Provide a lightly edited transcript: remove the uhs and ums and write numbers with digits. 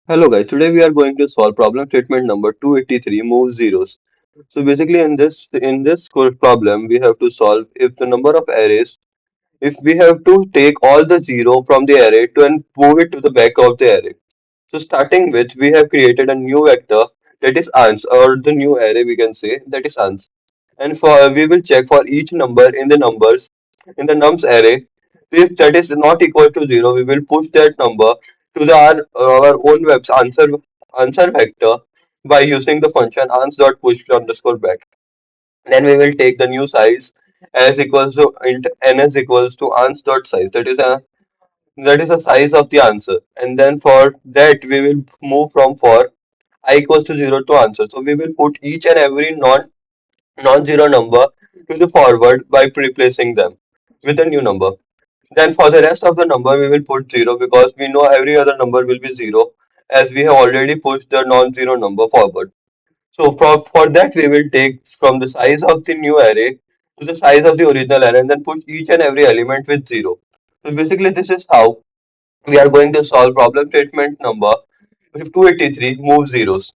Hello guys, today we are going to solve problem statement number 283 move zeros. So basically in this problem we have to solve if the number of arrays if we have to take all the zero from the array to and move it to the back of the array. So starting with we have created a new vector that is ans or the new array we can say that is ans. And for we will check for each number in the numbers in the nums array. If that is not equal to zero, we will push that number to our own web's answer vector by using the function ans.push underscore back. Then we will take the new size as equals to int n is equals to ans.size. That is a size of the answer. And then for that we will move from for I equals to zero to answer. So we will put each and every non-zero number to the forward by replacing them with a new number. Then for the rest of the number, we will put 0 because we know every other number will be 0 as we have already pushed the non-zero number forward. So for that, we will take from the size of the new array to the size of the original array and then push each and every element with 0. So basically, this is how we are going to solve problem statement number 283 move zeros.